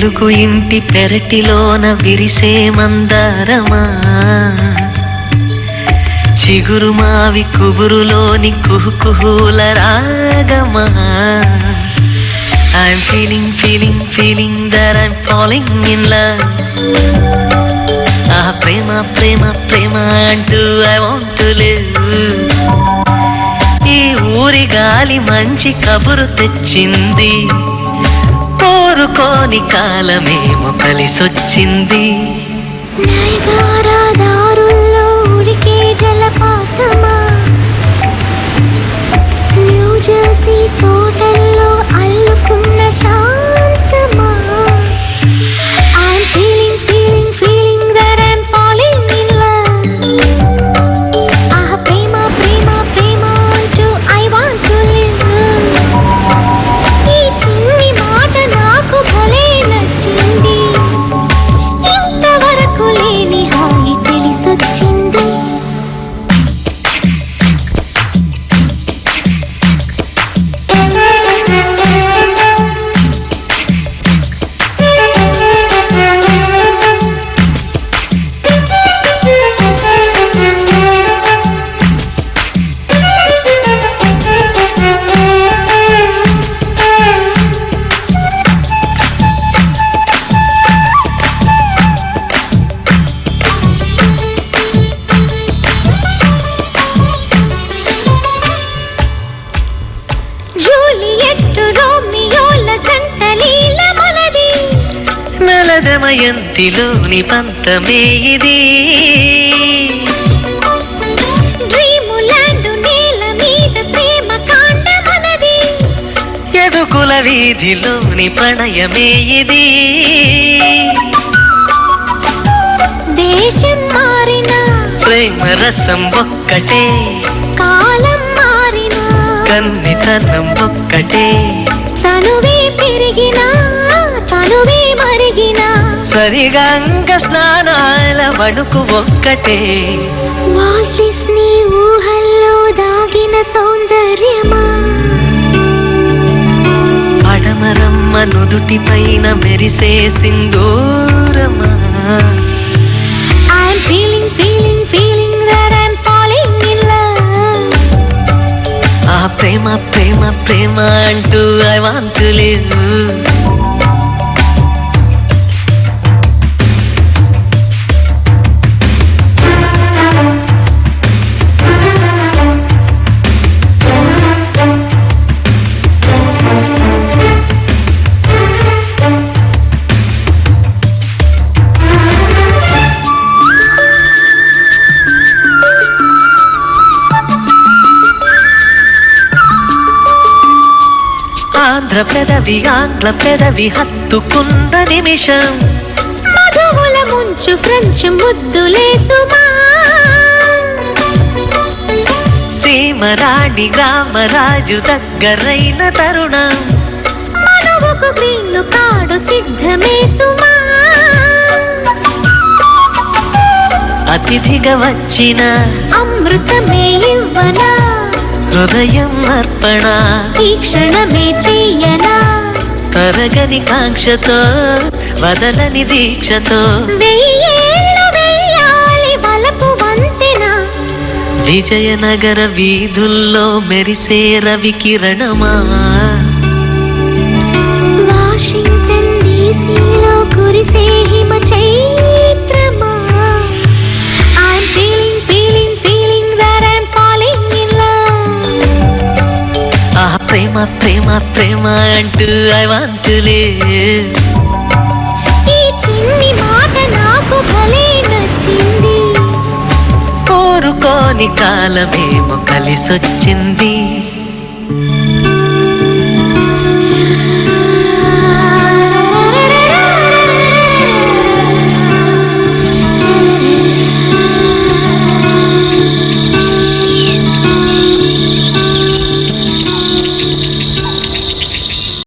తెలుగు ఇంటి పెరటిలోన విరిసే మందారమా, చిగురు మావి కుబురులోని కుహుకుహుల రాగమా. I'm feeling that I'm falling in love. ప్రేమ ప్రేమ ప్రేమ అంటూ I want to live. ఈ ఊరి గాలి మంచి కబురు తెచ్చింది, కోరుకోని కాలమేమో కలిసొచ్చింది. దారుల్లో ఉరికే జలపాతమా, న్యూజెర్సీ తోటల్లో అల్లుకున్న శాంతమా. I'm feeling that I'm falling in love. ప్రేమ ప్రేమ ప్రేమ అంటూ I want to live. ఈ చిన్ని మాట నాకు భలే నచ్చింది, ఇంతవరకు లేని హాయి తెలిసొచ్చింది. దమయంతిలోని పంతమే ఇది, డ్రీములాండ్ నేల మీద ప్రేమ కాండ మనది, ఎదుకుల వీధిలోని ప్రణయమే ఇది. దేశం మారిన ప్రేమ రసం ఒక్కటే, కాలం మారిన కన్నితనం ఒక్కటే. చనువే పెరిగినా తనువే మరిగినా, సరిగంగ స్నానాల వణుకు ఒక్కటే. వాల్ట్ డిస్నీ ఊహల్లో దాగిన సౌందర్యమా, పడమరమ్మ నుదుటి పైన మెరిసే సింధూరమా. I'm feeling that I'm falling in love. ప్రేమ ప్రేమ ప్రేమ అంటూ I want to live. Andhra పెదవి ఆంగ్ల పెదవి హత్తుకున్న నిమిషం, మధువుల ముంచు ఫ్రెంచ్ ముద్దులేసుమా. సీమరాణి గ్రామరాజు దగ్గరైన తరుణం, మనువుకు గ్రీన్ను కాడు సిద్ధమేసుమా. అతిథిగా వచ్చిన అమృతమే ఇవ్వనా, హృదయం అర్పణ ఈ క్షణమే చెయ్యనా. తరగని కాంక్షతో వదలని దీక్షతో, వెయ్యేళ్ళు వెయ్యాలి వలపు వంతెన, విజయనగర వీధుల్లో మెరిసే రవి కిరణమా. వాషింగ్టన్ డీసీలో కురిసే హిమ చైత్రమా. I'm feeling that I'm falling in love. ప్రేమ ప్రేమ ప్రేమ అంటూ I want to live. ఈ చిన్ని మాట నాకు భలే నచ్చింది, కోరుకోని కాలమేమో కలిసొచ్చింది.